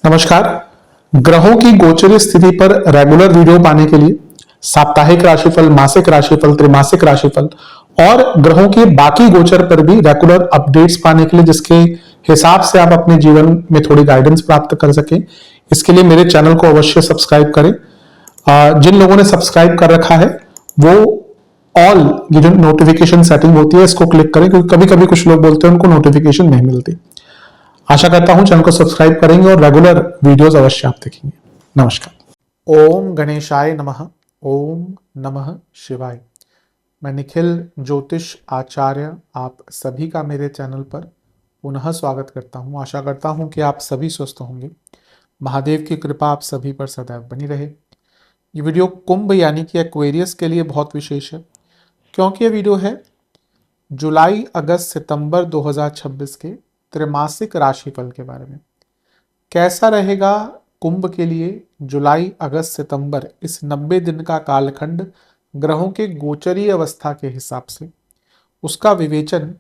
नमस्कार। ग्रहों की गोचरीय स्थिति पर रेगुलर वीडियो पाने के लिए साप्ताहिक राशिफल, मासिक राशिफल, त्रैमासिक राशिफल और ग्रहों के बाकी गोचर पर भी रेगुलर अपडेट्स पाने के लिए, जिसके हिसाब से आप अपने जीवन में थोड़ी गाइडेंस प्राप्त कर सकें, इसके लिए मेरे चैनल को अवश्य सब्सक्राइब करें। जिन लोगों ने सब्सक्राइब कर रखा है वो ऑल ये जो नोटिफिकेशन सेटिंग होती है इसको क्लिक करें, क्योंकि कभी कभी कुछ लोग बोलते हैं उनको नोटिफिकेशन नहीं मिलती। आशा करता हूं चैनल को सब्सक्राइब करेंगे और रेगुलर वीडियोस अवश्य आप देखेंगे। नमस्कार। ओम गणेशाय नमः। ओम नमः शिवाय। मैं निखिल ज्योतिष आचार्य आप सभी का मेरे चैनल पर पुनः स्वागत करता हूं। आशा करता हूं कि आप सभी स्वस्थ होंगे। महादेव की कृपा आप सभी पर सदैव बनी रहे। ये वीडियो कुंभ यानी कि एक्वेरियस के लिए बहुत विशेष है, क्योंकि ये वीडियो है जुलाई अगस्त सितंबर 2026 के त्रैमासिक राशिफल के बारे में। कैसा रहेगा कुंभ के लिए जुलाई अगस्त सितंबर, इस 90 दिन का कालखंड ग्रहों के गोचरीय अवस्था के हिसाब से, उसका विवेचन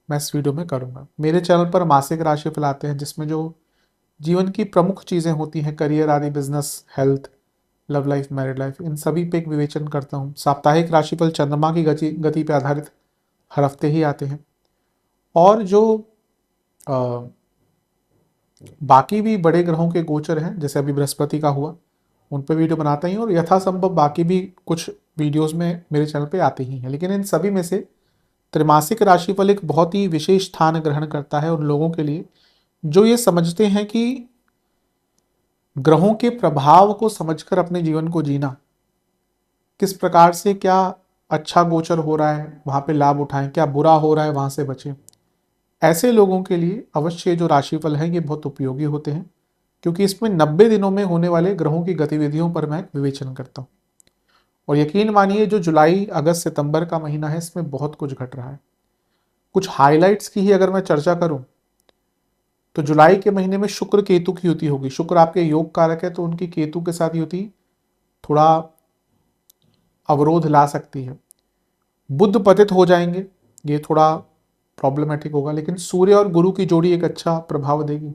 मैं इस वीडियो में करूंगा। मेरे चैनल पर मासिक राशिफल आते हैं जिसमें जो जीवन की प्रमुख चीज़ें होती हैं, करियर आदि, business, health, love life, married life, इन सभी पे एक विवेचन करता हूँ। साप्ताहिक राशिफल चंद्रमा की गति पे आधारित हर हफ्ते ही आते हैं, और जो बाकी भी बड़े ग्रहों के गोचर हैं, जैसे अभी बृहस्पति का हुआ, उन पर वीडियो बनाता ही, और यथासंभव बाकी भी कुछ वीडियोस में मेरे चैनल पे आते ही हैं। लेकिन इन सभी में से त्रैमासिक राशिफल एक बहुत ही विशेष स्थान ग्रहण करता है उन लोगों के लिए जो ये समझते हैं कि ग्रहों के प्रभाव को समझकर अपने जीवन को जीना, किस प्रकार से, क्या अच्छा गोचर हो रहा है वहाँ पे लाभ उठाएं, क्या बुरा हो रहा है वहाँ से बचें। ऐसे लोगों के लिए अवश्य जो राशिफल हैं ये बहुत उपयोगी होते हैं, क्योंकि इसमें 90 दिनों में होने वाले ग्रहों की गतिविधियों पर मैं विवेचन करता हूँ। और यकीन मानिए जो जुलाई अगस्त सितंबर का महीना है इसमें बहुत कुछ घट रहा है। कुछ हाइलाइट्स की ही अगर मैं चर्चा करूं तो जुलाई के महीने में शुक्र केतु की युति होगी। शुक्र आपके योग कारक है, तो उनकी केतु के साथ युति थोड़ा अवरोध ला सकती है। बुध पतित हो जाएंगे, ये थोड़ा प्रॉब्लमेटिक होगा, लेकिन सूर्य और गुरु की जोड़ी एक अच्छा प्रभाव देगी।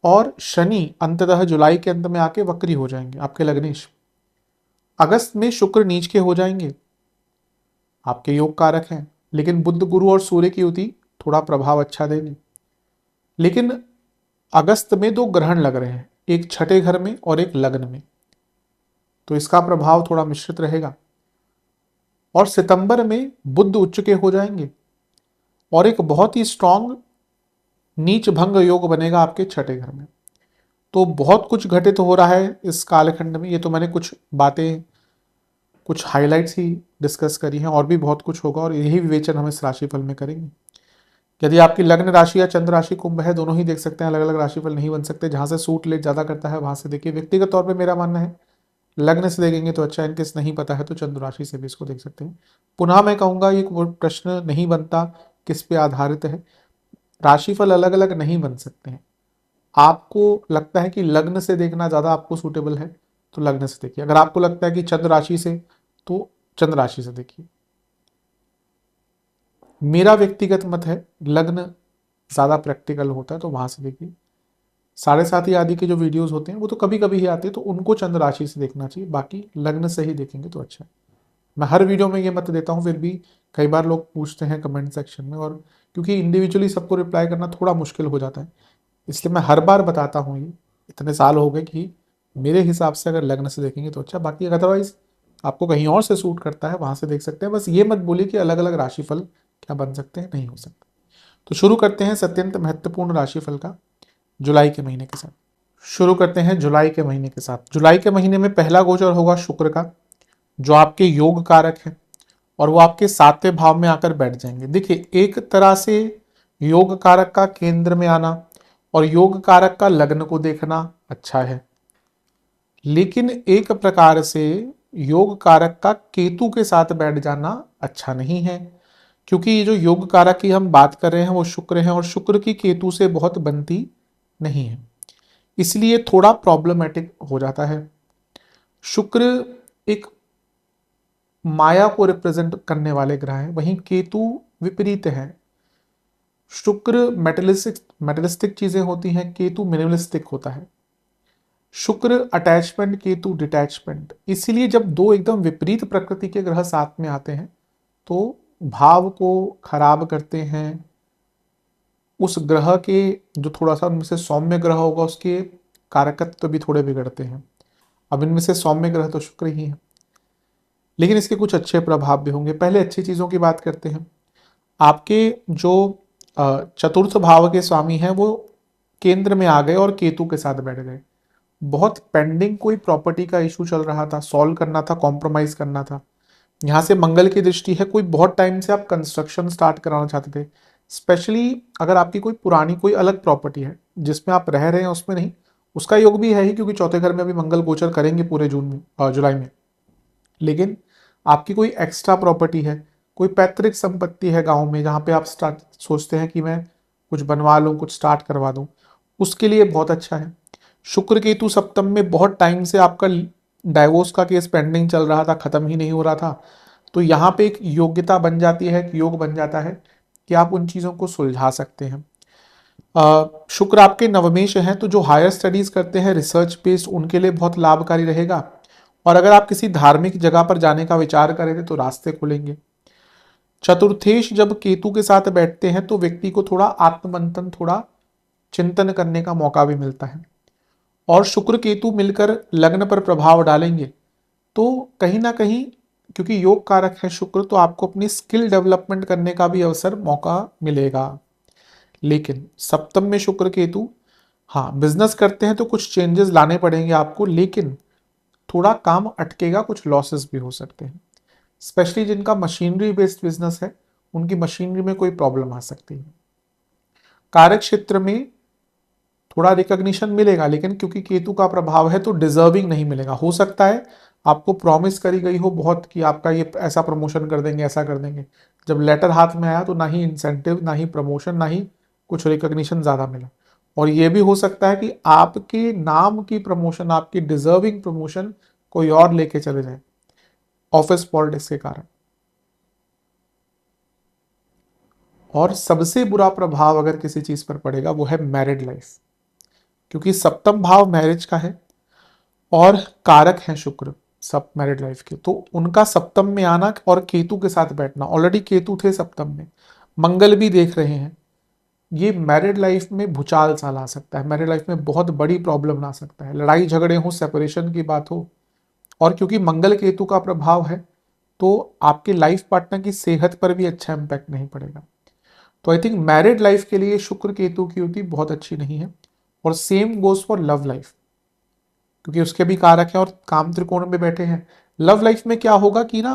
और शनि अंततः जुलाई के अंत में आके वक्री हो जाएंगे, आपके लग्नेश। अगस्त में शुक्र नीच के हो जाएंगे, आपके योग कारक हैं, लेकिन बुध गुरु और सूर्य की युति थोड़ा प्रभाव अच्छा देगी। लेकिन अगस्त में दो ग्रहण लग रहे हैं, एक छठे घर में और एक लग्न में, तो इसका प्रभाव थोड़ा मिश्रित रहेगा। और सितंबर में बुध उच्च के हो जाएंगे और एक बहुत ही स्ट्रांग नीच भंग योग बनेगा आपके छठे घर में। तो बहुत कुछ घटित हो रहा है इस कालखंड में। ये तो मैंने कुछ बातें, कुछ हाइलाइट्स ही डिस्कस करी हैं, और भी बहुत कुछ होगा, और यही विवेचन हम इस राशिफल में करेंगे। यदि आपकी लग्न राशि या चंद्र राशि कुंभ है, दोनों ही देख सकते हैं, अलग अलग राशिफल नहीं बन सकते। जहां से सूट लेट ज़्यादा करता है वहां से देखिए। व्यक्तिगत तौर पर मेरा मानना है लग्न से देखेंगे तो अच्छा, इनकेस नहीं पता है तो चंद्र राशि से भी इसको देख सकते हैं। पुनः मैं कहूँगा ये प्रश्न नहीं बनता किस पे आधारित है। राशिफल अलग अलग नहीं बन सकते हैं। आपको लगता है कि लग्न से देखना ज़्यादा आपको सूटेबल है तो लग्न से देखिए। अगर आपको लगता है कि चंद्र राशि से, तो चंद्र राशि से देखिए। मेरा व्यक्तिगत मत है लग्न ज़्यादा प्रैक्टिकल होता है, तो वहां से देखिए। साढ़े साथी आदि के जो वीडियोस होते हैं वो तो कभी कभी ही आते हैं, तो उनको चंद्र राशि से देखना चाहिए, बाकी लग्न से ही देखेंगे तो अच्छा है। मैं हर वीडियो में ये मत देता हूँ, फिर भी कई बार लोग पूछते हैं कमेंट सेक्शन में, और क्योंकि इंडिविजुअली सबको रिप्लाई करना थोड़ा मुश्किल हो जाता है, इसलिए मैं हर बार बताता हूँ। ये इतने साल हो गए कि मेरे हिसाब से अगर लग्न से देखेंगे तो अच्छा, बाकी अदरवाइज आपको कहीं और से सूट करता है वहां से देख सकते हैं। बस ये मत बोलिए कि अलग अलग राशिफल क्या बन सकते हैं, नहीं हो सकता। तो शुरू करते हैं अत्यंत महत्वपूर्ण राशिफल का जुलाई के महीने के साथ। शुरू करते हैं जुलाई के महीने के साथ। जुलाई के महीने में पहला गोचर होगा शुक्र का, जो आपके योग कारक है, और वो आपके 7वें भाव में आकर बैठ जाएंगे। देखिए, एक तरह से योग कारक का केंद्र में आना और योग कारक का लग्न को देखना अच्छा है, लेकिन एक प्रकार से योग कारक का केतु के साथ बैठ जाना अच्छा नहीं है, क्योंकि ये जो योग कारक की हम बात कर रहे हैं वो शुक्र है, और शुक्र की केतु से बहुत बनती नहीं है, इसलिए थोड़ा प्रॉब्लमेटिक हो जाता है। शुक्र एक माया को रिप्रेजेंट करने वाले ग्रह हैं, वहीं केतु विपरीत है। शुक्र मेटलिस्टिक चीजें होती हैं, केतु मिनिमलिस्टिक होता है। शुक्र अटैचमेंट, केतु डिटैचमेंट। इसीलिए जब दो एकदम विपरीत प्रकृति के ग्रह साथ में आते हैं तो भाव को खराब करते हैं। उस ग्रह के जो थोड़ा सा उनमें से सौम्य ग्रह होगा उसके कारकत्व तो भी थोड़े बिगड़ते हैं। अब इनमें से सौम्य ग्रह तो शुक्र ही है, लेकिन इसके कुछ अच्छे प्रभाव भी होंगे। पहले अच्छी चीजों की बात करते हैं। आपके जो चतुर्थ भाव के स्वामी हैं वो केंद्र में आ गए और केतु के साथ बैठ गए। बहुत पेंडिंग कोई प्रॉपर्टी का इशू चल रहा था, सॉल्व करना था, कॉम्प्रोमाइज करना था। यहाँ से मंगल की दृष्टि है, कोई बहुत टाइम से आप कंस्ट्रक्शन स्टार्ट कराना चाहते थे। स्पेशली अगर आपकी कोई पुरानी कोई अलग प्रॉपर्टी है जिसमें आप रह रहे हैं उसमें नहीं, उसका योग भी है ही, क्योंकि चौथे घर में अभी मंगल गोचर करेंगे पूरे जून में, जुलाई में। लेकिन आपकी कोई एक्स्ट्रा प्रॉपर्टी है, कोई पैतृक संपत्ति है गांव में जहां पे आप स्टार्ट सोचते हैं कि मैं कुछ बनवा लूं, कुछ स्टार्ट करवा दूं, उसके लिए बहुत अच्छा है। शुक्र केतु सप्तम में, बहुत टाइम से आपका डाइवोर्स का केस पेंडिंग चल रहा था, खत्म ही नहीं हो रहा था, तो यहाँ पे एक योग्यता बन जाती है, एक योग बन जाता है कि आप उन चीज़ों को सुलझा सकते हैं। शुक्र आपके नवमेश हैं, तो जो हायर स्टडीज करते हैं रिसर्च बेस्ड, उनके लिए बहुत लाभकारी रहेगा। और अगर आप किसी धार्मिक जगह पर जाने का विचार करें तो रास्ते खुलेंगे। चतुर्थेश जब केतु के साथ बैठते हैं तो व्यक्ति को थोड़ा आत्ममंथन, थोड़ा चिंतन करने का मौका भी मिलता है। और शुक्र केतु मिलकर लग्न पर प्रभाव डालेंगे तो कहीं ना कहीं, क्योंकि योग कारक है शुक्र, तो आपको अपनी स्किल डेवलपमेंट करने का भी अवसर, मौका मिलेगा। लेकिन सप्तम में शुक्र केतु, हाँ बिजनेस करते हैं तो कुछ चेंजेस लाने पड़ेंगे आपको, लेकिन थोड़ा काम अटकेगा, कुछ लॉसेस भी हो सकते हैं। स्पेशली जिनका मशीनरी बेस्ड बिजनेस है उनकी मशीनरी में कोई प्रॉब्लम आ सकती है। कार्य क्षेत्र में थोड़ा रिकॉग्निशन मिलेगा, लेकिन क्योंकि केतु का प्रभाव है तो डिजर्विंग नहीं मिलेगा। हो सकता है आपको प्रॉमिस करी गई हो बहुत कि आपका ये ऐसा प्रमोशन कर देंगे, ऐसा कर देंगे, जब लेटर हाथ में आया तो ना ही इंसेंटिव, ना ही प्रमोशन, ना ही कुछ रिकॉग्निशन ज़्यादा मिला। और ये भी हो सकता है कि आपके नाम की प्रमोशन, आपकी डिजर्विंग प्रमोशन कोई और लेके चले जाए ऑफिस पॉलिटिक्स के कारण। और सबसे बुरा प्रभाव अगर किसी चीज पर पड़ेगा वो है मैरिड लाइफ, क्योंकि सप्तम भाव मैरिज का है और कारक है शुक्र सब मैरिड लाइफ के, तो उनका सप्तम में आना और केतु के साथ बैठना, ऑलरेडी केतु थे सप्तम में, मंगल भी देख रहे हैं, ये मैरिड लाइफ में भूचाल सा ला सकता है, मैरिड लाइफ में बहुत बड़ी प्रॉब्लम ला सकता है, लड़ाई झगड़े हो, सेपरेशन की बात हो। और क्योंकि मंगल केतु का प्रभाव है तो आपके लाइफ पार्टनर की सेहत पर भी अच्छा इंपैक्ट नहीं पड़ेगा। तो आई थिंक मैरिड लाइफ के लिए शुक्र केतु की युति बहुत अच्छी नहीं है। और same goes for love life, क्योंकि उसके भी कारक है और काम त्रिकोण में बैठे हैं। लव लाइफ में क्या होगा कि ना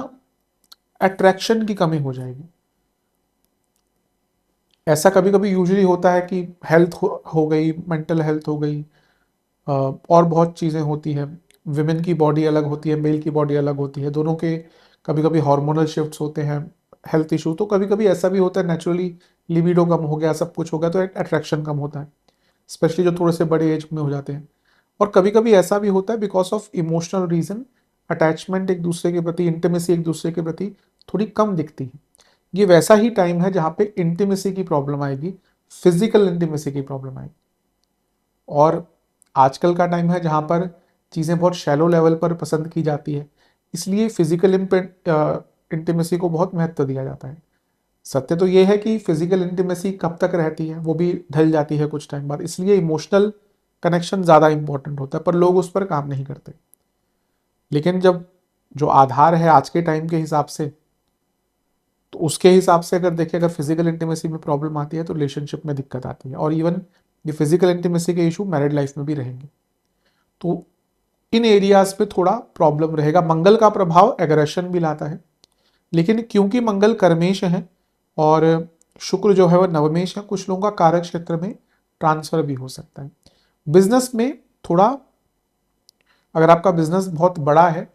अट्रैक्शन की कमी हो जाएगी। ऐसा कभी कभी यूजुअली होता है कि हेल्थ हो गई, मेंटल हेल्थ हो गई, और बहुत चीज़ें होती हैं। विमेन की बॉडी अलग होती है, मेल की बॉडी अलग होती है, दोनों के कभी कभी हार्मोनल शिफ्ट्स होते हैं, हेल्थ इशू, तो कभी कभी ऐसा भी होता है नेचुरली लिबिडो कम हो गया, सब कुछ हो गया तो एक अट्रैक्शन कम होता है, स्पेशली जो थोड़े से बड़े एज में हो जाते हैं। और कभी कभी ऐसा भी होता है because of emotional reason, attachment एक दूसरे के प्रति, इंटीमेसी एक दूसरे के प्रति थोड़ी कम दिखती है। ये वैसा ही टाइम है जहाँ पे इंटीमेसी की प्रॉब्लम आएगी, फिजिकल इंटीमेसी की प्रॉब्लम आएगी। और आजकल का टाइम है जहाँ पर चीज़ें बहुत शैलो लेवल पर पसंद की जाती है, इसलिए फिजिकल इंटीमेसी को बहुत महत्व दिया जाता है। सत्य तो ये है कि फिजिकल इंटीमेसी कब तक रहती है, वो भी ढल जाती है कुछ टाइम बाद, इसलिए इमोशनल कनेक्शन ज़्यादा इंपॉर्टेंट होता है, पर लोग उस पर काम नहीं करते। लेकिन जब जो आधार है आज के टाइम के हिसाब से, तो उसके हिसाब से अगर देखें, अगर फिजिकल इंटीमेसी में प्रॉब्लम आती है तो रिलेशनशिप में दिक्कत आती है, और इवन ये फिजिकल इंटीमेसी के इशू मैरिड लाइफ में भी रहेंगे। तो इन एरियाज पे थोड़ा प्रॉब्लम रहेगा। मंगल का प्रभाव एग्रेशन भी लाता है, लेकिन क्योंकि मंगल कर्मेश है और शुक्र जो है वह नवमेश है, कुछ लोगों का कार्य क्षेत्र में ट्रांसफर भी हो सकता है। बिजनेस में थोड़ा, अगर आपका बिजनेस बहुत बड़ा है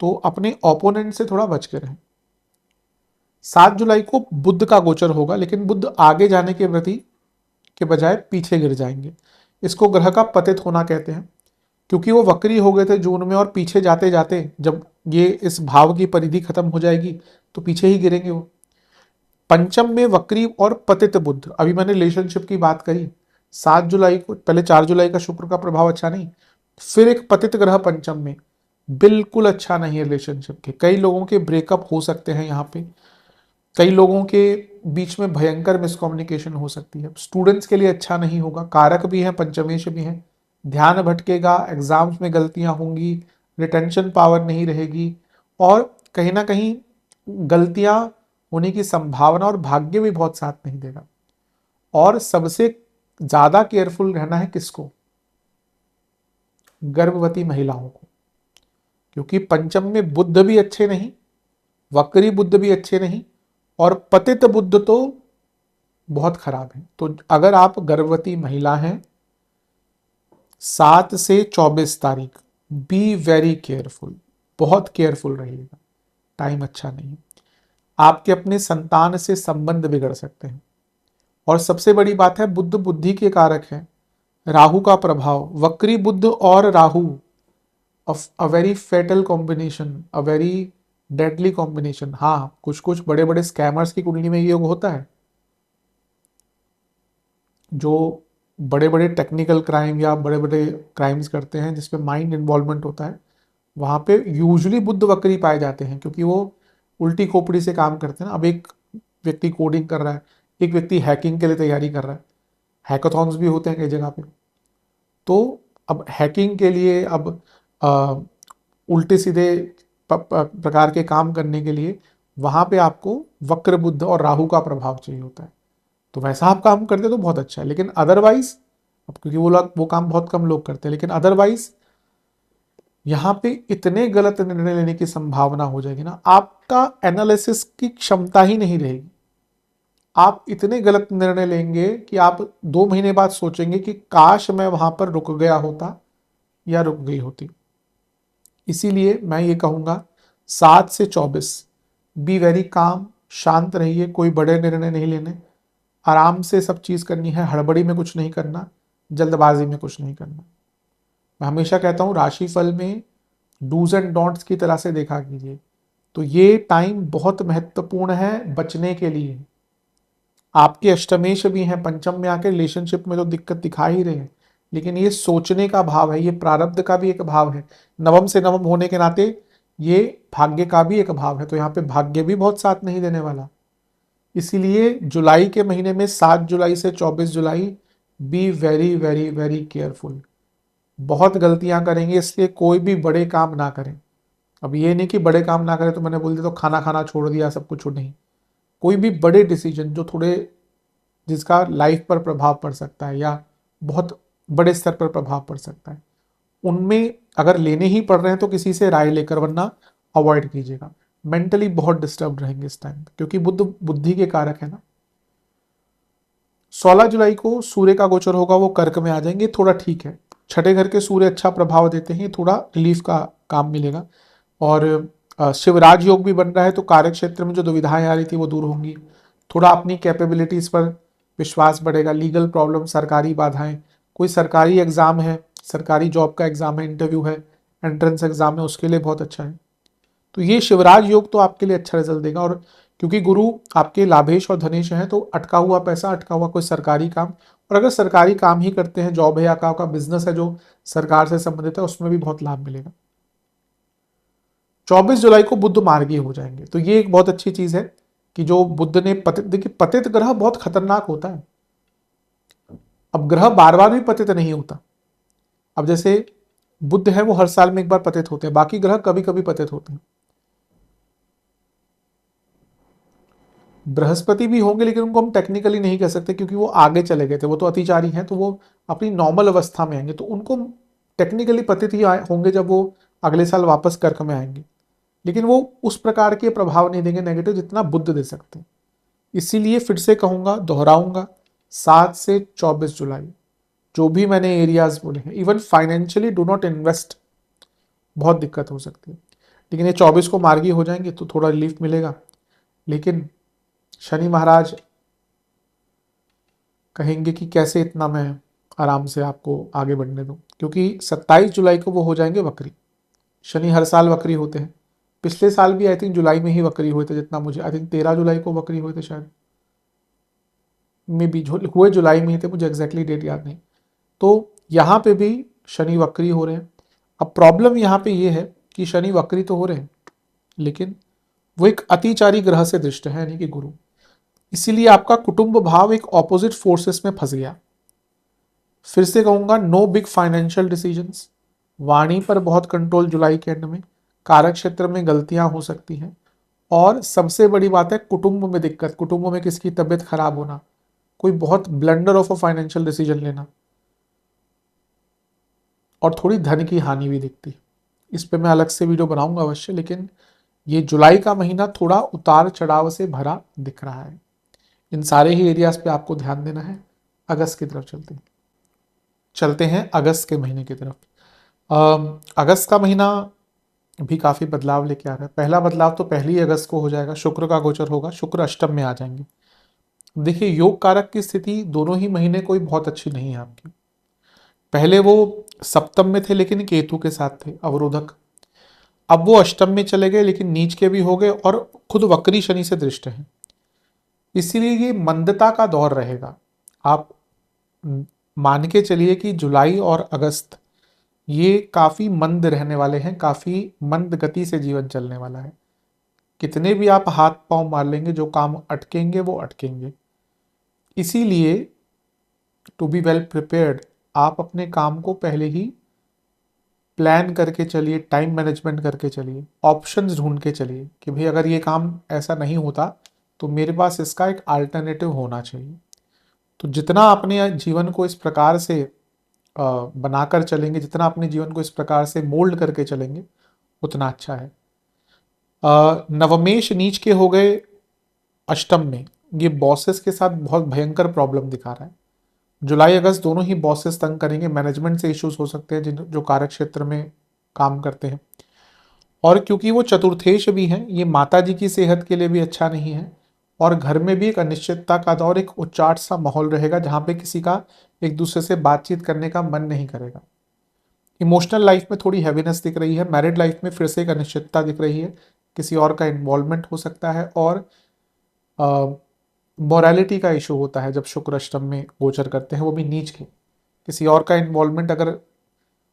तो अपने ओपोनेंट से थोड़ा बच के रहें। 7 जुलाई को बुध का गोचर होगा, लेकिन बुध आगे जाने के प्रति के बजाय पीछे गिर जाएंगे। इसको ग्रह का पतित होना कहते हैं, क्योंकि वो वक्री हो गए थे जून में और पीछे जाते जाते जब ये इस भाव की परिधि खत्म हो जाएगी तो पीछे ही गिरेंगे वो। पंचम में वक्री और पतित बुध। अभी मैंने रिलेशनशिप की बात करी, 7 जुलाई को, पहले 4 जुलाई का शुक्र का प्रभाव अच्छा नहीं, फिर एक पतित ग्रह पंचम में, बिल्कुल अच्छा नहीं है रिलेशनशिप के। कई लोगों के ब्रेकअप हो सकते हैं यहाँ पे, कई लोगों के बीच में भयंकर मिसकम्युनिकेशन हो सकती है। स्टूडेंट्स के लिए अच्छा नहीं होगा, कारक भी है, पंचमेश भी है, ध्यान भटकेगा, एग्जाम्स में गलतियां होंगी, रिटेंशन पावर नहीं रहेगी, और कहीं ना कहीं गलतियां होने की संभावना और भाग्य भी बहुत साथ नहीं देगा। और सबसे ज्यादा केयरफुल रहना है किसको? गर्भवती महिलाओं को, क्योंकि पंचम में बुध भी अच्छे नहीं, वक्री बुध भी अच्छे नहीं, और पतित बुध तो बहुत खराब है। तो अगर आप गर्भवती महिला हैं, 7 से 24 तारीख, बी वेरी केयरफुल, बहुत केयरफुल रहिएगा, टाइम अच्छा नहीं है। आपके अपने संतान से संबंध बिगड़ सकते हैं। और सबसे बड़ी बात है, बुध बुद्धि के कारक है, राहु का प्रभाव, वक्री बुध और Rahu, a very fatal combination, a very deadly combination. हाँ, कुछ कुछ बड़े बड़े स्कैमर्स की कुंडली में ये योग होता है, जो बड़े बड़े टेक्निकल क्राइम या बड़े बड़े क्राइम्स करते हैं जिसपे माइंड इन्वॉल्वमेंट होता है, वहाँ पे यूजुअली बुध वक्री पाए जाते हैं, क्योंकि वो उल्टी खोपड़ी से काम करते हैं ना। अब एक व्यक्ति कोडिंग कर रहा है, एक व्यक्ति हैकिंग के लिए तैयारी कर रहा है, हैकाथॉन्स भी होते हैं कई जगह पे। तो अब हैकिंग के लिए, अब आ, उल्टे सीधे प्रकार के काम करने के लिए वहाँ पे आपको वक्र बुध और राहु का प्रभाव चाहिए होता है। तो वैसा आप काम करते तो बहुत अच्छा है, लेकिन अदरवाइज, अब क्योंकि वो काम बहुत कम लोग करते हैं, लेकिन अदरवाइज यहाँ पे इतने गलत निर्णय लेने की संभावना हो जाएगी ना, आपका एनालिसिस की क्षमता ही नहीं रहेगी। आप इतने गलत निर्णय लेंगे कि आप 2 महीने बाद सोचेंगे कि काश मैं वहां पर रुक गया होता या रुक गई होती। इसीलिए मैं ये कहूंगा, 7 से 24 बी वेरी काम, शांत रहिए, कोई बड़े निर्णय नहीं लेने, आराम से सब चीज करनी है, हड़बड़ी में कुछ नहीं करना, जल्दबाजी में कुछ नहीं करना। मैं हमेशा कहता हूं, राशिफल में डूज एंड डोंट्स की तरह से देखा कीजिए। तो ये टाइम बहुत महत्वपूर्ण है बचने के लिए। आपके अष्टमेश भी हैं, पंचम में आके रिलेशनशिप में तो दिक्कत दिखा ही रहे हैं, लेकिन ये सोचने का भाव है, ये प्रारब्ध का भी एक भाव है, नवम से नवम होने के नाते ये भाग्य का भी एक भाव है। तो यहाँ पे भाग्य भी बहुत साथ नहीं देने वाला। इसीलिए जुलाई के महीने में, 7 जुलाई से 24 जुलाई, be very very very careful. बहुत गलतियां करेंगे, इसलिए कोई भी बड़े काम ना करें। अब ये नहीं कि बड़े काम ना करें तो मैंने बोल दिया तो खाना खाना छोड़ दिया, सब कुछ नहीं। कोई भी बड़े डिसीजन जो थोड़े, जिसका लाइफ पर प्रभाव पड़ सकता है या बहुत बड़े स्तर पर प्रभाव पड़ सकता है, उनमें अगर लेने ही पड़ रहे हैं तो किसी से राय लेकर, वरना अवॉइड कीजिएगा। मेंटली बहुत डिस्टर्ब रहेंगे इस टाइम, क्योंकि बुद्ध बुद्धि के कारक है ना। 16 जुलाई को सूर्य का गोचर होगा, वो कर्क में आ जाएंगे, थोड़ा ठीक है। छठे घर के सूर्य अच्छा प्रभाव देते हैं, थोड़ा रिलीफ का काम मिलेगा। और शिवराज योग भी बन रहा है, तो कार्य क्षेत्र में जो दुविधाएं आ रही थी वो दूर होंगी। थोड़ा अपनी कैपेबिलिटीज पर विश्वास बढ़ेगा। लीगल प्रॉब्लम, सरकारी बाधाएं, कोई सरकारी एग्जाम है, सरकारी जॉब का एग्जाम है, इंटरव्यू है, एंट्रेंस एग्जाम है, उसके लिए बहुत अच्छा है। तो ये शिवराज योग तो आपके लिए अच्छा रिजल्ट देगा। और क्योंकि गुरु आपके लाभेश और धनेश है, तो अटका हुआ पैसा, अटका हुआ कोई सरकारी काम, और अगर सरकारी काम ही करते हैं, जॉब है या का बिजनेस है जो सरकार से संबंधित है, उसमें भी बहुत लाभ मिलेगा। 24 जुलाई को बुध मार्गी हो जाएंगे, तो ये एक बहुत अच्छी चीज है कि जो बुध ने पतित, देखिए पतित ग्रह बहुत खतरनाक होता है। अब ग्रह बार बार भी पतित नहीं होता। अब जैसे बुध है, वो हर साल में एक बार पतित होते हैं, बाकी ग्रह कभी कभी पतित होते हैं। बृहस्पति भी होंगे, लेकिन उनको हम टेक्निकली नहीं कह सकते, क्योंकि वो आगे चले गए थे, वो तो अतिचारी हैं, तो वो अपनी नॉर्मल अवस्था में आएंगे, तो उनको टेक्निकली पतित ही होंगे जब वो अगले साल वापस कर्क में आएंगे। लेकिन वो उस प्रकार के प्रभाव नहीं देंगे नेगेटिव, जितना बुध दे सकते हैं। इसीलिए फिर से कहूंगा, दोहराऊंगा, 7 से 24 जुलाई जो भी मैंने एरियाज बोले हैं, even financially do not invest, बहुत दिक्कत हो सकती है। लेकिन ये 24 को मार्गी हो जाएंगे तो थोड़ा रिलीफ मिलेगा। लेकिन शनि महाराज कहेंगे कि कैसे इतना मैं आराम से आपको आगे बढ़ने दूं, क्योंकि 27 जुलाई को वो हो जाएंगे वक्री। शनि हर साल वक्री होते हैं, पिछले साल भी आई थिंक जुलाई में ही वक्री हुए थे, जितना मुझे, आई थिंक 13 जुलाई को वक्री हुए थे शायद, में भी हुए जुलाई में ही थे, मुझे एग्जैक्टली डेट याद नहीं। तो यहाँ पे भी शनि वक्री हो रहे हैं। अब प्रॉब्लम यहाँ पे ये है कि शनि वक्री तो हो रहे हैं, लेकिन वो एक अतिचारी ग्रह से दृष्ट है, यानी कि गुरु। इसीलिए आपका कुटुंब भाव एक ऑपोजिट फोर्सेस में फंस गया। फिर से कहूंगा, नो बिग फाइनेंशियल डिसीजंस, वाणी पर बहुत कंट्रोल जुलाई के एंड में, कारक क्षेत्र में गलतियां हो सकती हैं, और सबसे बड़ी बात है कुटुंब में दिक्कत, कुटुंब में किसकी तबीयत खराब होना, कोई बहुत blunder of a financial decision लेना, और थोड़ी धन की हानि भी दिखती है। इस पे मैं अलग से वीडियो बनाऊंगा अवश्य, लेकिन ये जुलाई का महीना थोड़ा उतार चढ़ाव से भरा दिख रहा है। इन सारे ही एरियाज पे आपको ध्यान देना है। अगस्त की तरफ चलते हैं अगस्त के महीने की तरफ। अगस्त का महीना भी काफी बदलाव लेके आ रहा है। पहला बदलाव तो 1 अगस्त को हो जाएगा, शुक्र का गोचर होगा, शुक्र अष्टम में आ जाएंगे। देखिए, योग कारक की स्थिति दोनों ही महीने कोई बहुत अच्छी नहीं है आपकी। पहले वो सप्तम में थे लेकिन केतु के साथ थे, अवरोधक। अब वो अष्टम में चले गए लेकिन नीच के भी हो गए, और खुद वक्री शनि से दृष्ट है। इसीलिए ये मंदता का दौर रहेगा। आप मान के चलिए कि जुलाई और अगस्त ये काफी मंद रहने वाले हैं, काफी मंद गति से जीवन चलने वाला है। कितने भी आप हाथ पांव मार लेंगे, जो काम अटकेंगे वो अटकेंगे। इसीलिए टू बी वेल प्रिपेयर्ड, आप अपने काम को पहले ही प्लान करके चलिए, टाइम मैनेजमेंट करके चलिए, ऑप्शंस ढूंढ के चलिए कि भाई अगर ये काम ऐसा नहीं होता तो मेरे पास इसका एक अल्टरनेटिव होना चाहिए। तो जितना अपने जीवन को इस प्रकार से बनाकर चलेंगे, जितना अपने जीवन को इस प्रकार से मोल्ड करके चलेंगे, उतना अच्छा है। नवमेश नीच के हो गए अष्टम में, ये बॉसेस के साथ बहुत भयंकर प्रॉब्लम दिखा रहा है। जुलाई अगस्त दोनों ही बॉसेस तंग करेंगे, मैनेजमेंट से इश्यूज हो सकते हैं जिन जो कार्य क्षेत्र में काम करते हैं। और क्योंकि वो चतुर्थेश भी हैं, ये माता जी की सेहत के लिए भी अच्छा नहीं है, और घर में भी एक अनिश्चितता का दौर, एक उच्चाट सा माहौल रहेगा जहाँ पे किसी का एक दूसरे से बातचीत करने का मन नहीं करेगा। इमोशनल लाइफ में थोड़ी हैवीनेस दिख रही है, मैरिड लाइफ में फिर से एक अनिश्चितता दिख रही है, किसी और का इन्वॉल्वमेंट हो सकता है, और मोरालिटी का इशू होता है जब शुक्र अष्टम में गोचर करते हैं, वो भी नीच के। किसी और का इन्वॉल्वमेंट अगर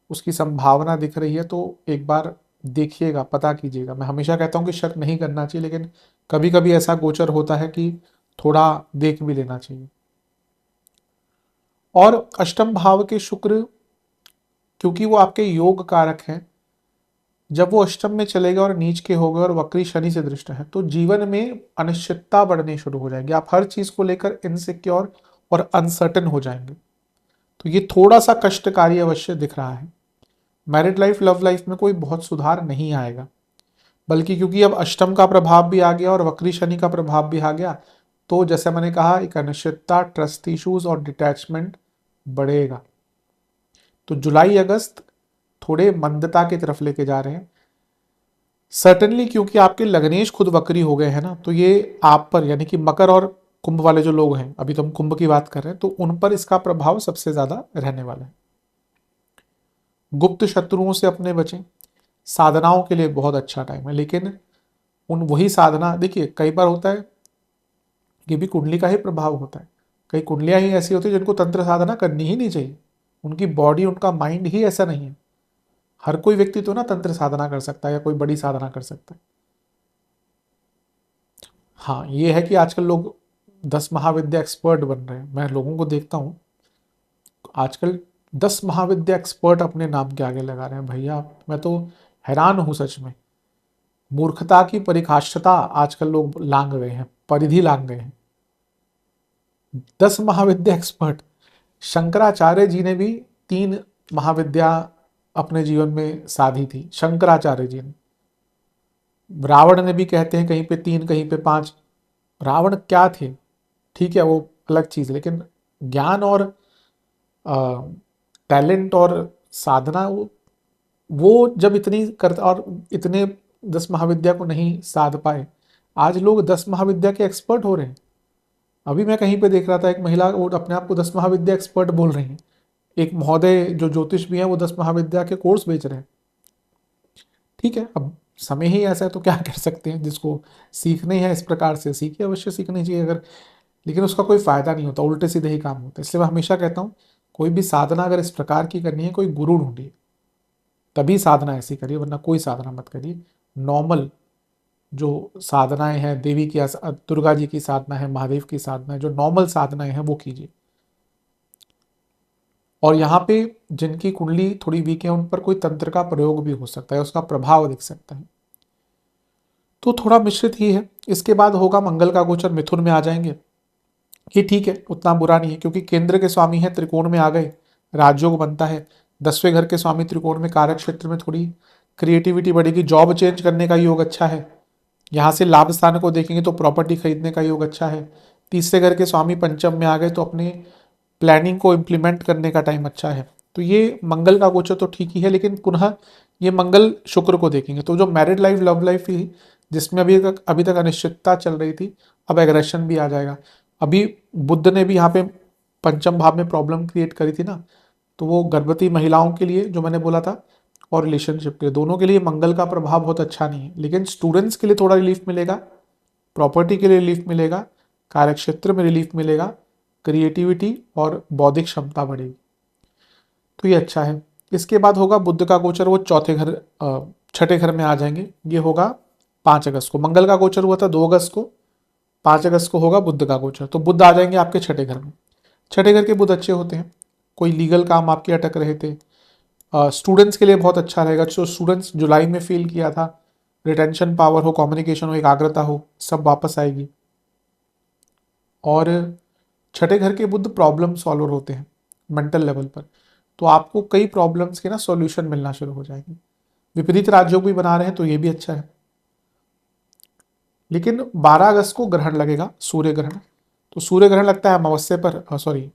उसकी संभावना दिख रही है तो एक बार देखिएगा, पता कीजिएगा। मैं हमेशा कहता हूँ कि शक नहीं करना चाहिए, लेकिन कभी कभी ऐसा गोचर होता है कि थोड़ा देख भी लेना चाहिए। और अष्टम भाव के शुक्र, क्योंकि वो आपके योग कारक हैं, जब वो अष्टम में चले गए और नीच के हो गए और वक्री शनि से दृष्ट है, तो जीवन में अनिश्चितता बढ़नी शुरू हो जाएगी। आप हर चीज को लेकर इनसिक्योर और अनसर्टेन हो जाएंगे। तो ये थोड़ा सा कष्टकारी अवश्य दिख रहा है। मैरिड लाइफ, लव लाइफ में कोई बहुत सुधार नहीं आएगा, बल्कि क्योंकि अब अष्टम का प्रभाव भी आ गया और वक्री शनि का प्रभाव भी आ गया, तो जैसे मैंने कहा, एक अनिश्चितता, ट्रस्ट इश्यूज और डिटैचमेंट बढ़ेगा। तो जुलाई अगस्त थोड़े मंदता की तरफ लेके जा रहे हैं। सर्टेनली क्योंकि आपके लग्नेश खुद वक्री हो गए हैं ना, तो ये आप पर, यानी कि मकर और कुंभ वाले जो लोग हैं, अभी तो हम कुंभ की बात कर रहे हैं, तो उन पर इसका प्रभाव सबसे ज्यादा रहने वाला है। गुप्त शत्रुओं से अपने बचें। साधनाओं के लिए बहुत अच्छा टाइम है, लेकिन उन वही साधना, देखिए कई बार होता है, ये भी कुंडली का ही प्रभाव होता है। कई कुंडलियां ही ऐसी होती है जिनको तंत्र साधना करनी ही नहीं चाहिए, उनकी बॉडी, उनका माइंड ही ऐसा नहीं है। हर कोई व्यक्ति तो ना तंत्र साधना कर सकता है या कोई बड़ी साधना कर सकता है। हाँ, ये है कि आजकल लोग 10 महाविद्या एक्सपर्ट बन रहे हैं। मैं लोगों को देखता हूँ आजकल 10 महाविद्या एक्सपर्ट अपने नाम के आगे लगा रहे हैं। भैया, मैं तो हैरान हूँ सच में। मूर्खता की परिकाष्ठता आजकल लोग लांग गए हैं, परिधि लांग गए हैं। 10 महाविद्या एक्सपर्ट, शंकराचार्य जी ने भी 3 महाविद्या अपने जीवन में साधी थी, शंकराचार्य जी ने। रावण ने भी, कहते हैं कहीं पे 3, कहीं पे 5। रावण क्या थे, ठीक है वो अलग चीज, लेकिन ज्ञान और टैलेंट और साधना, वो जब इतनी कर, और इतने 10 महाविद्या को नहीं साध पाए, आज लोग 10 महाविद्या के एक्सपर्ट हो रहे हैं। अभी मैं कहीं पे देख रहा था, एक महिला वो अपने आप को 10 महाविद्या एक्सपर्ट बोल रही हैं। एक महोदय जो ज्योतिष भी हैं, वो 10 महाविद्या के कोर्स बेच रहे हैं। ठीक है, अब समय ही ऐसा है तो क्या कर सकते हैं। जिसको सीखने है इस प्रकार से सीखिए, अवश्य सीखनी चाहिए अगर, लेकिन उसका कोई फायदा नहीं होता, उल्टे सीधे ही काम होता है। इसलिए मैं हमेशा कहता हूँ कोई भी साधना अगर इस प्रकार की करनी है, कोई गुरु ढूंढिए, तभी साधना ऐसी करिए, वरना कोई साधना मत करिए। नॉर्मल जो साधनाएं हैं, देवी की दुर्गा जी की साधना है, महादेव की साधना है, जो नॉर्मल साधनाएं हैं वो कीजिए। और यहाँ पे जिनकी कुंडली थोड़ी वीक है उन पर कोई तंत्र का प्रयोग भी हो सकता है, उसका प्रभाव दिख सकता है, तो थोड़ा मिश्रित ही है। इसके बाद होगा मंगल का गोचर, मिथुन में आ जाएंगे। ये ठीक है, उतना बुरा नहीं है, क्योंकि केंद्र के स्वामी है, त्रिकोण में आ गए, राजयोग बनता है। 10वें घर के स्वामी त्रिकोण में, कार्य क्षेत्र में थोड़ी क्रिएटिविटी बढ़ेगी, जॉब चेंज करने का योग अच्छा है। यहाँ से लाभ स्थान को देखेंगे तो प्रॉपर्टी खरीदने का योग अच्छा है। तीसरे घर के स्वामी पंचम में आ गए तो अपने प्लानिंग को इम्प्लीमेंट करने का टाइम अच्छा है। तो ये मंगल का गोचर तो ठीक ही है, लेकिन पुनः ये मंगल शुक्र को देखेंगे तो जो मैरिड लाइफ, लव लाइफ ही जिसमें अभी तक अनिश्चितता चल रही थी, अब एग्रेशन भी आ जाएगा। अभी बुध ने भी यहाँ पे पंचम भाव में प्रॉब्लम क्रिएट करी थी ना, तो वो गर्भवती महिलाओं के लिए जो मैंने बोला था, और रिलेशनशिप के दोनों के लिए मंगल का प्रभाव बहुत अच्छा नहीं है। लेकिन स्टूडेंट्स के लिए थोड़ा रिलीफ मिलेगा, प्रॉपर्टी के लिए रिलीफ मिलेगा, कार्यक्षेत्र में रिलीफ मिलेगा, क्रिएटिविटी और बौद्धिक क्षमता बढ़ेगी, तो ये अच्छा है। इसके बाद होगा बुध का गोचर, वो छठे घर में आ जाएंगे। ये होगा 5 अगस्त को। मंगल का गोचर हुआ था 2 अगस्त को, 5 अगस्त को होगा बुध का गोचर। तो बुध आ जाएंगे आपके छठे घर में। छठे घर के बुध अच्छे होते हैं, कोई लीगल काम आपके अटक रहे थे, स्टूडेंट्स के लिए बहुत अच्छा रहेगा। जो स्टूडेंट्स जुलाई में फील किया था, रिटेंशन पावर हो, कम्युनिकेशन हो, एकाग्रता हो, सब वापस आएगी। और छठे घर के बुध प्रॉब्लम सॉल्वर होते हैं मेंटल लेवल पर, तो आपको कई प्रॉब्लम्स के ना सॉल्यूशन मिलना शुरू हो जाएंगे। विपरीत राजयोग भी बना रहे हैं तो ये भी अच्छा है। लेकिन 12 अगस्त को ग्रहण लगेगा, सूर्य ग्रहण। तो सूर्य ग्रहण लगता है अमावस्या पर, सॉरी,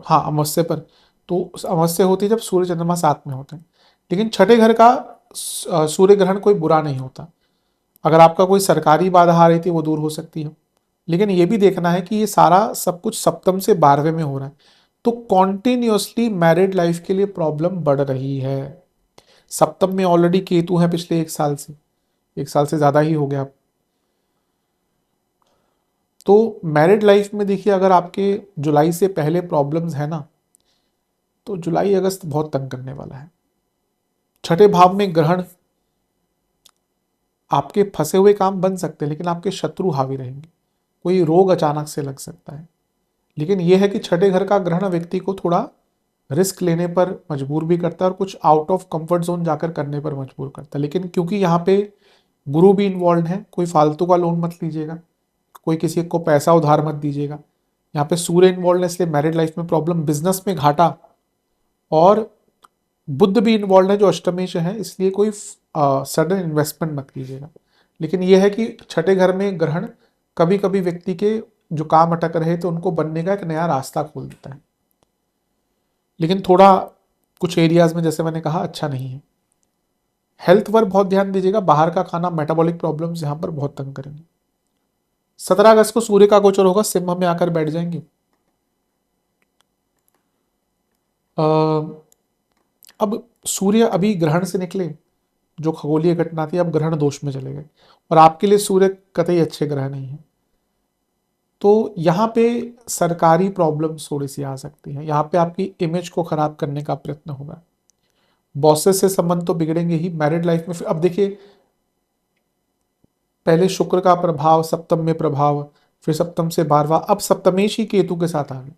हाँ अमावस्या पर। तो अमावस्या होती है जब सूर्य चंद्रमा साथ में होते हैं। लेकिन छठे घर का सूर्य ग्रहण कोई बुरा नहीं होता। अगर आपका कोई सरकारी बाधा आ रही थी वो दूर हो सकती है। लेकिन ये भी देखना है कि ये सारा सब कुछ सप्तम से 12वें में हो रहा है, तो कॉन्टिन्यूसली मैरिड लाइफ के लिए प्रॉब्लम बढ़ रही है। सप्तम में ऑलरेडी केतु है पिछले 1 साल से, 1 साल से ज्यादा ही हो गया। तो मैरिड लाइफ में देखिए, अगर आपके जुलाई से पहले प्रॉब्लम्स है ना, तो जुलाई अगस्त बहुत तंग करने वाला है। छठे भाव में ग्रहण, आपके फंसे हुए काम बन सकते हैं लेकिन आपके शत्रु हावी रहेंगे, कोई रोग अचानक से लग सकता है। लेकिन यह है कि छठे घर का ग्रहण व्यक्ति को थोड़ा रिस्क लेने पर मजबूर भी करता है और कुछ आउट ऑफ कंफर्ट जोन जाकर करने पर मजबूर करता है। लेकिन क्योंकि यहाँ पे गुरु भी इन्वॉल्व है, कोई फालतू का लोन मत लीजिएगा, कोई किसी को पैसा उधार मत दीजिएगा। यहाँ पे सूर्य इन्वॉल्व है, इसलिए मैरिड लाइफ में प्रॉब्लम, बिजनेस में घाटा, और बुध भी इन्वॉल्व है जो अष्टमेश है, इसलिए कोई सडन इन्वेस्टमेंट मत कीजिएगा। लेकिन यह है कि छठे घर में ग्रहण कभी कभी व्यक्ति के जो काम अटक रहे थे उनको बनने का एक नया रास्ता खोल देता है। लेकिन थोड़ा कुछ एरियाज में जैसे मैंने कहा अच्छा नहीं है। हेल्थ पर बहुत ध्यान दीजिएगा, बाहर का खाना, मेटाबॉलिक प्रॉब्लम्स यहाँ पर बहुत तंग करेंगे। 17 अगस्त को सूर्य का गोचर होगा, सिंह में आकर बैठ जाएंगे। अब सूर्य अभी ग्रहण से निकले, जो खगोलीय घटना थी, अब ग्रहण दोष में चले गए, और आपके लिए सूर्य कतई अच्छे ग्रह नहीं है। तो यहाँ पे सरकारी प्रॉब्लम्स थोड़ी सी आ सकती हैं, यहाँ पे आपकी इमेज को खराब करने का प्रयत्न होगा। बॉसेस से संबंध तो बिगड़ेंगे ही। मैरिड लाइफ में फिर अब देखिए, पहले शुक्र का प्रभाव, सप्तम में प्रभाव, फिर सप्तम से 12वां, अब सप्तमेश ही केतु के साथ आ गए,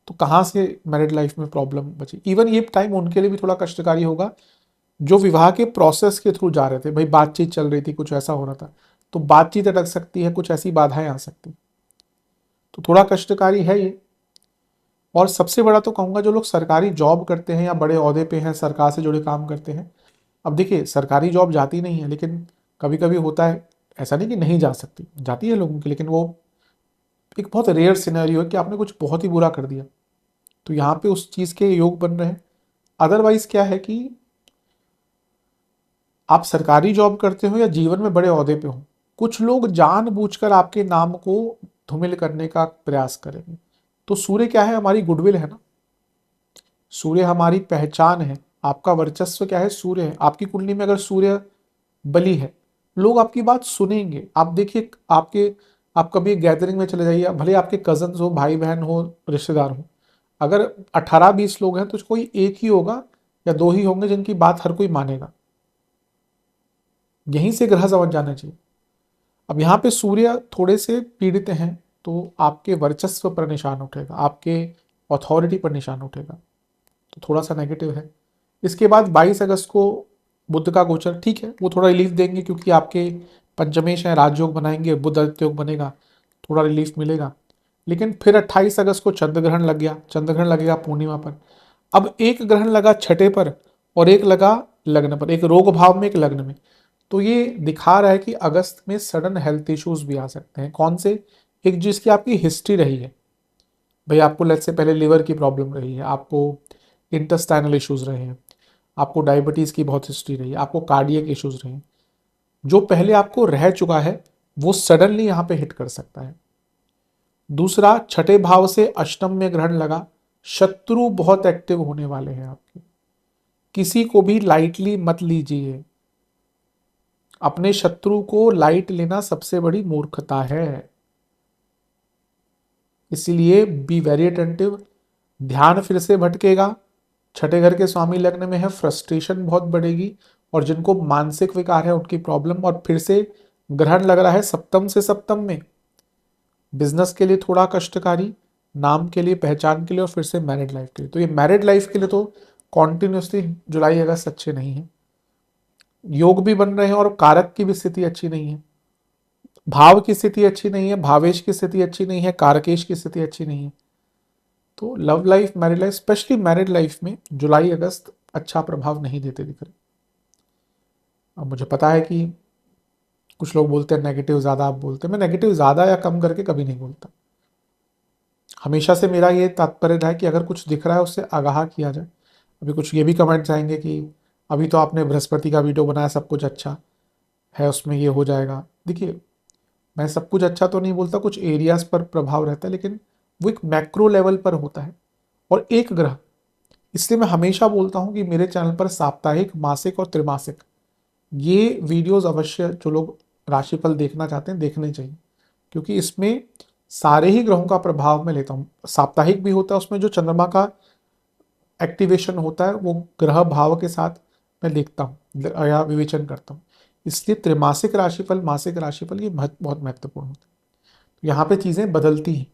तो कहाँ से मैरिड लाइफ में प्रॉब्लम बची। इवन ये टाइम उनके लिए भी थोड़ा कष्टकारी होगा जो विवाह के प्रोसेस के थ्रू जा रहे थे, भाई बातचीत चल रही थी, कुछ ऐसा हो रहा था, तो बातचीत अटक सकती है, कुछ ऐसी बाधाएं आ सकती, तो थोड़ा कष्टकारी है ये। और सबसे बड़ा तो कहूंगा जो लोग सरकारी जॉब करते हैं या बड़े ओहदे पे हैं, सरकार से जुड़े काम करते हैं, अब देखिए सरकारी जॉब जाती नहीं है, लेकिन कभी कभी होता है, ऐसा नहीं कि नहीं जा सकती, जाती है लोगों की, लेकिन वो एक बहुत रेयर सिनेरियो है कि आपने कुछ बहुत ही बुरा कर दिया, तो यहाँ पे उस चीज के योग बन रहे हैं। अदरवाइज क्या है कि आप सरकारी जॉब करते हो या जीवन में बड़े ओहदे पे हो, कुछ लोग जानबूझकर आपके नाम को धूमिल करने का प्रयास करेंगे। तो सूर्य क्या है, हमारी गुडविल है ना, सूर्य हमारी पहचान है, आपका वर्चस्व क्या है, सूर्य है। आपकी कुंडली में अगर सूर्य बली है, लोग आपकी बात सुनेंगे। आप देखिए, आप कभी गैदरिंग में चले जाइए, भले आपके कजन हो, भाई बहन हो, रिश्तेदार हो, अगर 18-20 लोग हैं तो कोई एक ही होगा या दो ही होंगे जिनकी बात हर कोई मानेगा। यहीं से ग्रह समझ जाना चाहिए। अब यहाँ पे सूर्य थोड़े से पीड़ित हैं, तो आपके वर्चस्व पर निशान उठेगा, आपके अथॉरिटी पर निशान उठेगा, तो थोड़ा सा नेगेटिव है। इसके बाद 22 अगस्त को बुध का गोचर, ठीक है, वो थोड़ा रिलीफ देंगे क्योंकि आपके पंचमेश हैं, राजयोग बनाएंगे, बुध आदित्य योग बनेगा, थोड़ा रिलीफ मिलेगा। लेकिन फिर 28 अगस्त को चंद्र ग्रहण लग गया, चंद्र ग्रहण लगेगा पूर्णिमा पर। अब एक ग्रहण लगा छठे पर और एक लगा लग्न पर, एक रोग भाव में, एक लग्न में। तो ये दिखा रहा है कि अगस्त में सडन हेल्थ इश्यूज भी आ सकते हैं। कौन से? एक जिसकी आपकी हिस्ट्री रही है, भाई आपको लेट्स से पहले लिवर की प्रॉब्लम रही है, आपको इंटेस्टाइनल इश्यूज रहे हैं, आपको डायबिटीज की बहुत हिस्ट्री रही है, आपको कार्डियक इश्यूज रहे हैं, जो पहले आपको रह चुका है वो सडनली यहाँ पे हिट कर सकता है। दूसरा, छठे भाव से अष्टम में ग्रहण लगा, शत्रु बहुत एक्टिव होने वाले हैं आपके, किसी को भी लाइटली मत लीजिए। अपने शत्रु को लाइट लेना सबसे बड़ी मूर्खता है, इसीलिए बी वेरी अटेंटिव। ध्यान फिर से भटकेगा, छठे घर के स्वामी लग्न में है, फ्रस्ट्रेशन बहुत बढ़ेगी, और जिनको मानसिक विकार है उनकी प्रॉब्लम। और फिर से ग्रहण लग रहा है सप्तम से सप्तम में, बिजनेस के लिए थोड़ा कष्टकारी, नाम के लिए, पहचान के लिए, और फिर से मैरिड लाइफ के लिए। तो ये मैरिड लाइफ के लिए तो कॉन्टिन्यूसली जुलाई अगस्त अच्छे नहीं है। योग भी बन रहे हैं और कारक की भी स्थिति अच्छी नहीं है, भाव की स्थिति अच्छी नहीं है, भावेश की स्थिति अच्छी नहीं है, कारकेश की स्थिति अच्छी नहीं है। तो love life, married life, specially married life में जुलाई अगस्त अच्छा प्रभाव नहीं देते दिख रहे। अब मुझे पता है कि कुछ लोग बोलते हैं नेगेटिव ज़्यादा आप बोलते हैं, मैं नेगेटिव ज़्यादा या कम करके कभी नहीं बोलता। हमेशा से मेरा ये तात्पर्य रहा है कि अगर कुछ दिख रहा है उससे आगाह किया जाए। अभी कुछ ये भी कमेंट्स आएंगे कि अभी तो आपने बृहस्पति का वीडियो बनाया, सब कुछ अच्छा है, उसमें ये हो जाएगा। देखिए, मैं सब कुछ अच्छा तो नहीं बोलता, कुछ एरियाज पर प्रभाव रहता है, लेकिन वो एक मैक्रो लेवल पर होता है और एक ग्रह। इसलिए मैं हमेशा बोलता हूँ कि मेरे चैनल पर साप्ताहिक, मासिक और त्रिमासिक ये वीडियोस अवश्य जो लोग राशिफल देखना चाहते हैं देखने चाहिए, क्योंकि इसमें सारे ही ग्रहों का प्रभाव मैं लेता हूँ। साप्ताहिक भी होता है, उसमें जो चंद्रमा का एक्टिवेशन होता है वो ग्रह भाव के साथ मैं देखता हूँ या विवेचन करता हूँ। इसलिए त्रिमासिक राशिफल, मासिक राशिफल ये बहुत महत्वपूर्ण होता है। यहाँ पे चीज़ें बदलती हैं,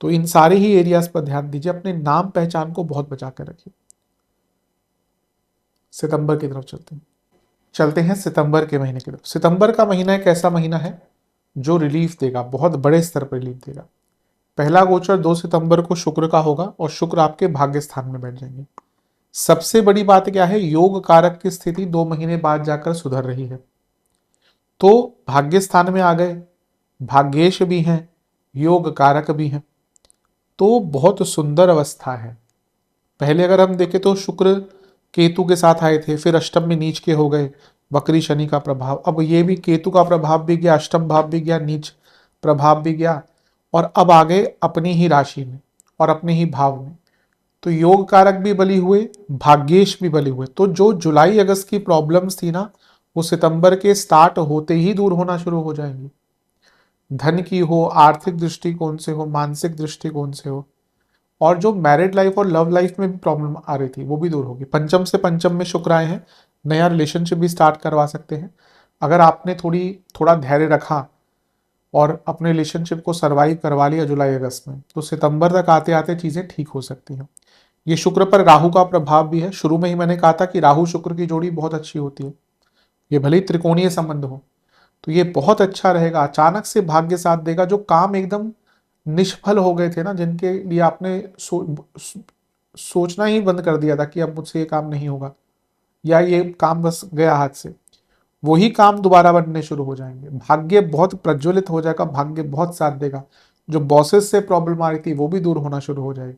तो इन सारे ही एरियाज पर ध्यान दीजिए, अपने नाम पहचान को बहुत बचा कर रखिए। सितंबर की तरफ चलते हैं सितंबर के महीने की तरफ। सितंबर का महीना एक ऐसा महीना है जो रिलीफ देगा, बहुत बड़े स्तर पर रिलीफ देगा। पहला गोचर 2 सितंबर को शुक्र का होगा और शुक्र आपके भाग्य स्थान में बैठ जाएंगे। सबसे बड़ी बात क्या है, योग कारक की स्थिति 2 महीने बाद जाकर सुधर रही है, तो भाग्य स्थान में आ गए, भाग्येश भी हैं, योग कारक भी हैं, तो बहुत सुंदर अवस्था है। पहले अगर हम देखें तो शुक्र केतु के साथ आए थे, फिर अष्टम में नीच के हो गए, वक्री शनि का प्रभाव। अब ये भी केतु का प्रभाव भी गया, अष्टम भाव भी गया, नीच प्रभाव भी गया, और अब आ गए अपनी ही राशि में और अपने ही भाव में। तो योग कारक भी बली हुए, भाग्येश भी बली हुए। तो जो जुलाई अगस्त की प्रॉब्लम्स थी ना, वो सितंबर के स्टार्ट होते ही दूर होना शुरू हो जाएंगी। धन की हो, आर्थिक दृष्टिकोण से हो, मानसिक दृष्टिकोण से हो, और जो मैरिड लाइफ और लव लाइफ में भी प्रॉब्लम आ रही थी वो भी दूर होगी। पंचम से पंचम में शुक्र आए हैं, नया रिलेशनशिप भी स्टार्ट करवा सकते हैं। अगर आपने थोड़ा धैर्य रखा और अपने रिलेशनशिप को सर्वाइव करवा लिया जुलाई अगस्त में, तो सितंबर तक आते आते चीज़ें ठीक हो सकती हैं। ये शुक्र पर राहु का प्रभाव भी है। शुरू में ही मैंने कहा था कि राहु शुक्र की जोड़ी बहुत अच्छी होती है, ये भले ही त्रिकोणीय संबंध हो, तो ये बहुत अच्छा रहेगा। अचानक से भाग्य साथ देगा, जो काम एकदम निष्फल हो गए थे ना, जिनके लिए आपने सोचना ही बंद कर दिया था कि अब मुझसे ये काम नहीं होगा या ये काम बस गया हाथ से, वही काम दोबारा बनने शुरू हो जाएंगे। भाग्य बहुत प्रज्वलित हो जाएगा, भाग्य बहुत साथ देगा। जो बॉसेस से प्रॉब्लम आ रही थी वो भी दूर होना शुरू हो जाएगी।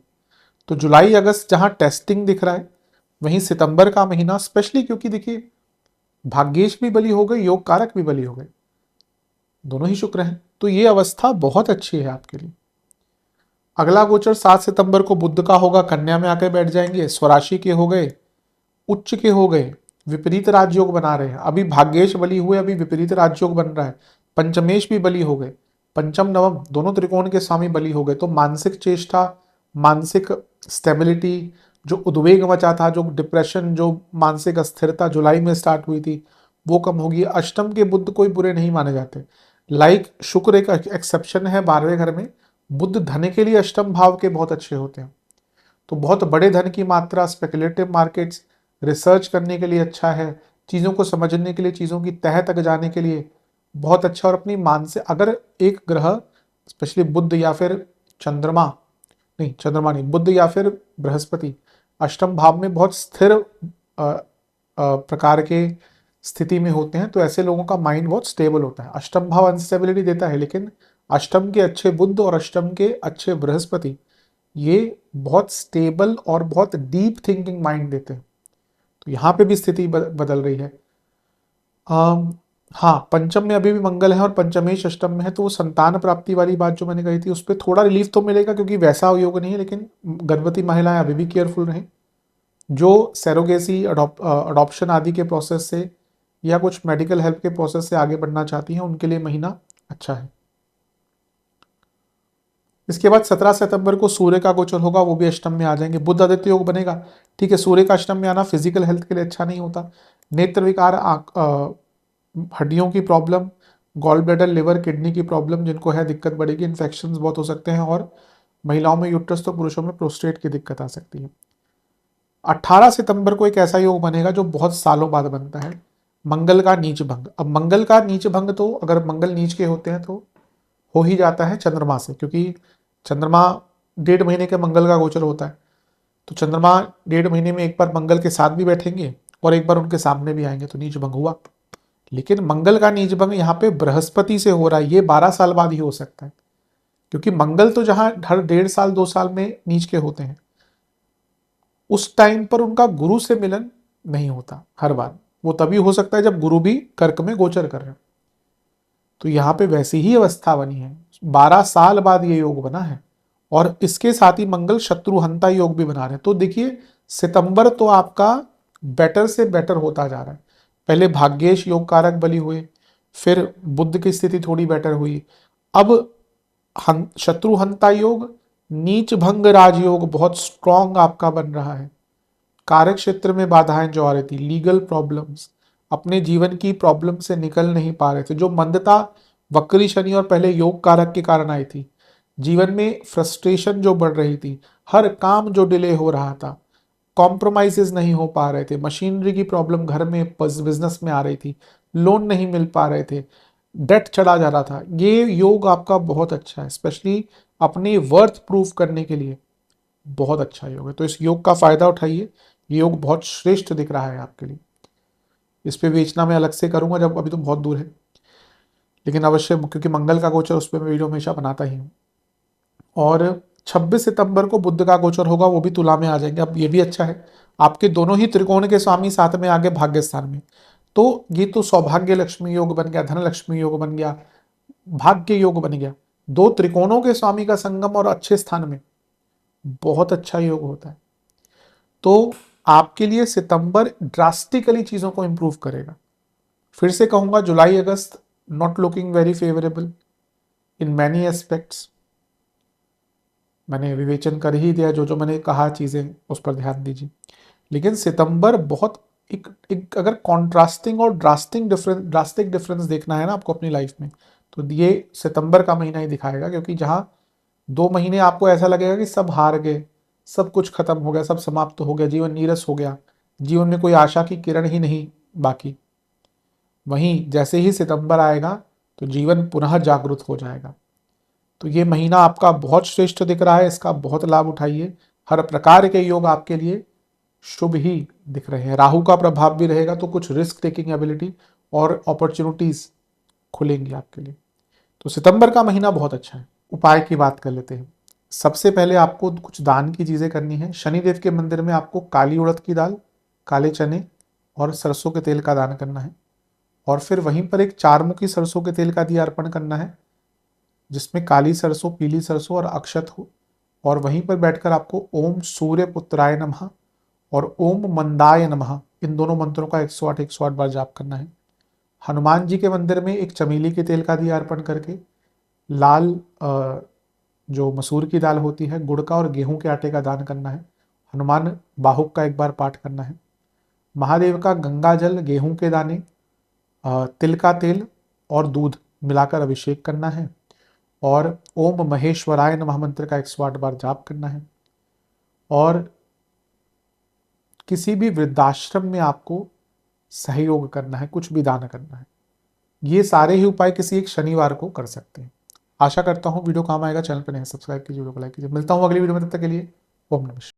तो जुलाई अगस्त जहां टेस्टिंग दिख रहा है, वहीं सितंबर का महीना स्पेशली, क्योंकि देखिए भाग्येश भी बली हो गए, योग कारक भी बली हो गए, दोनों ही शुक्र हैं, तो ये अवस्था बहुत अच्छी है आपके लिए। अगला गोचर 7 सितंबर को बुध का होगा, कन्या में आकर बैठ जाएंगे, स्वराशि के हो गए, उच्च के हो गए, विपरीत राजयोग बना रहे हैं। अभी भाग्येश बली हुए, अभी विपरीत राजयोग बन रहा है। पंचमेश भी बली हो गए, पंचम नवम दोनों त्रिकोण के स्वामी बली हो गए। तो मानसिक चेष्टा, मानसिक स्टेबिलिटी, जो उद्वेग मचा था, जो डिप्रेशन, जो मानसिक अस्थिरता जुलाई में स्टार्ट हुई थी, वो कम होगी। अष्टम के बुध कोई बुरे नहीं माने जाते। लाइक शुक्र एक एक्सेप्शन है 12वें घर में। बुध धन के लिए अष्टम भाव के बहुत अच्छे होते हैं। तो बहुत बड़े धन की मात्रा, स्पेकुलेटिव मार्केट्स, रिसर्च करने के लिए अच्छा है, चीज़ों को समझने के लिए, चीज़ों की तह तक जाने के लिए बहुत अच्छा। और अपनी मानसिक, अगर एक ग्रह स्पेशली बुध या फिर चंद्रमा, नहीं चंद्रमा नहीं, बुध या फिर बृहस्पति अष्टम भाव में बहुत स्थिर प्रकार के स्थिति में होते हैं, तो ऐसे लोगों का माइंड बहुत स्टेबल होता है। अष्टम भाव अनस्टेबिलिटी देता है, लेकिन अष्टम के अच्छे बुध और अष्टम के अच्छे बृहस्पति ये बहुत स्टेबल और बहुत डीप थिंकिंग माइंड देते हैं। तो यहाँ पे भी स्थिति बदल रही है। हाँ, पंचम में अभी भी मंगल है और पंचमेश अष्टम में है, तो वो संतान प्राप्ति वाली बात जो मैंने कही थी उस पर थोड़ा रिलीफ तो मिलेगा, क्योंकि वैसा योग नहीं है, लेकिन गर्भवती महिलाएं अभी भी केयरफुल रहें। जो सैरोगेसी, अडॉप्शन आदि के प्रोसेस से या कुछ मेडिकल हेल्प के प्रोसेस से आगे बढ़ना चाहती हैं, उनके लिए महीना अच्छा है। इसके बाद 17 सितंबर को सूर्य का गोचर होगा, वो भी अष्टम में आ जाएंगे। बुध आदित्य योग बनेगा। ठीक है, सूर्य का अष्टम में आना फिजिकल हेल्थ के लिए अच्छा नहीं होता। नेत्र विकार, हड्डियों की problem, gall bladder, liver, kidney की प्रॉब्लम जिनको है दिक्कत बढ़ेगी। इन्फेक्शंस बहुत हो सकते हैं, और महिलाओं में यूट्रस तो पुरुषों में प्रोस्टेट की दिक्कत आ सकती है। 18 सितंबर को एक ऐसा योग बनेगा जो बहुत सालों बाद बनता है, मंगल का नीच भंग। अब मंगल का नीच भंग तो अगर मंगल नीच के होते हैं तो हो ही जाता है चंद्रमा से, क्योंकि चंद्रमा 1.5 महीने के मंगल का गोचर होता है। तो चंद्रमा 1.5 महीने में एक बार मंगल के साथ भी बैठेंगे और एक बार उनके सामने भी आएंगे, तो नीच भंग हुआ। लेकिन मंगल का नीच भंग यहाँ पे बृहस्पति से हो रहा है, ये 12 साल बाद ही हो सकता है, क्योंकि मंगल तो जहां हर 1.5 साल 2 साल में नीच के होते हैं, उस टाइम पर उनका गुरु से मिलन नहीं होता हर बार। वो तभी हो सकता है जब गुरु भी कर्क में गोचर कर रहे हैं। तो यहाँ पे वैसी ही अवस्था बनी है, 12 साल बाद ये योग बना है। और इसके साथ ही मंगल शत्रुहंता योग भी बना रहे हैं। तो देखिए, सितंबर तो आपका बेटर से बेटर होता जा रहा है। पहले भाग्येश योग कारक बली हुए, फिर बुध की स्थिति थोड़ी बेटर हुई, अब शत्रुहंता योग, नीच भंग राजयोग बहुत स्ट्रांग आपका बन रहा है। कार्य क्षेत्र में बाधाएं जो आ रही थी, लीगल प्रॉब्लम्स, अपने जीवन की प्रॉब्लम से निकल नहीं पा रहे थे, जो मंदता वक्री शनि और पहले योग कारक के कारण आई थी, जीवन में फ्रस्ट्रेशन जो बढ़ रही थी, हर काम जो डिले हो रहा था, कॉम्प्रोमाइजेस नहीं हो पा रहे थे, मशीनरी की प्रॉब्लम घर में बिजनेस में आ रही थी, लोन नहीं मिल पा रहे थे, डेट चढ़ा जा रहा था, ये योग आपका बहुत अच्छा है। स्पेशली अपनी वर्थ प्रूफ करने के लिए बहुत अच्छा योग है। तो इस योग का फायदा उठाइए, ये योग बहुत श्रेष्ठ दिख रहा है आपके लिए। इस पे बेचना मैं अलग से करूंगा, जब अभी तो बहुत दूर है, लेकिन अवश्य, क्योंकि मंगल का गोचर उस पर मैं वीडियो हमेशा बनाता ही हूँ। और 26 सितंबर को बुध का गोचर होगा, वो भी तुला में आ जाएंगे। अब ये भी अच्छा है, आपके दोनों ही त्रिकोण के स्वामी साथ में आगे भाग्य स्थान में, तो ये तो सौभाग्य लक्ष्मी योग बन गया, धन लक्ष्मी योग बन गया, भाग्य योग बन गया। दो त्रिकोणों के स्वामी का संगम और अच्छे स्थान में बहुत अच्छा योग होता है। तो आपके लिए सितंबर ड्रास्टिकली चीजों को इंप्रूव करेगा। फिर से कहूंगा, July August not looking very favourable in many aspects. मैंने विवेचन कर ही दिया, जो जो मैंने कहा चीजें उस पर ध्यान दीजिए। लेकिन सितंबर बहुत एक अगर कॉन्ट्रास्टिंग और ड्रास्टिक डिफरेंस देखना है ना आपको अपनी लाइफ में, तो ये सितंबर का महीना ही दिखाएगा। क्योंकि जहां 2 महीने आपको ऐसा लगेगा कि सब हार गए, सब कुछ खत्म हो गया, सब समाप्त हो गया, जीवन नीरस हो गया, जीवन में कोई आशा की किरण ही नहीं बाकी, वहीं जैसे ही सितंबर आएगा तो जीवन पुनः जागृत हो जाएगा। तो ये महीना आपका बहुत श्रेष्ठ दिख रहा है, इसका बहुत लाभ उठाइए। हर प्रकार के योग आपके लिए शुभ ही दिख रहे हैं। राहु का प्रभाव भी रहेगा, तो कुछ रिस्क टेकिंग एबिलिटी और अपॉर्चुनिटीज खुलेंगी आपके लिए। तो सितंबर का महीना बहुत अच्छा है। उपाय की बात कर लेते हैं। सबसे पहले आपको कुछ दान की चीजें करनी है। शनिदेव के मंदिर में आपको काली उड़द की दाल, काले चने और सरसों के तेल का दान करना है। और फिर वहीं पर एक 4 मुखी सरसों के तेल का दिया अर्पण करना है, जिसमें काली सरसों, पीली सरसों और अक्षत हो। और वहीं पर बैठकर आपको ओम सूर्य पुत्राय नमः, और ओम मंदाय नमः, इन दोनों मंत्रों का 108 बार जाप करना है। हनुमान जी के मंदिर में एक चमेली के तेल का दिया अर्पण करके लाल जो मसूर की दाल होती है, गुड़ का और गेहूं के आटे का दान करना है। हनुमान बाहुक का एक बार पाठ करना है। महादेव का गंगा जल, गेहूं के दाने, तिल का तेल और दूध मिलाकर अभिषेक करना है। और ओम महेश्वराय नमः मंत्र का 108 बार जाप करना है। और किसी भी वृद्धाश्रम में आपको सहयोग करना है, कुछ भी दान करना है। ये सारे ही उपाय किसी एक शनिवार को कर सकते हैं। आशा करता हूँ वीडियो काम आएगा। चैनल पर नए सब्सक्राइब कीजिए, वीडियो को लाइक कीजिए। मिलता हूँ अगली वीडियो में, तब तक के लिए ओम नमः शिवाय।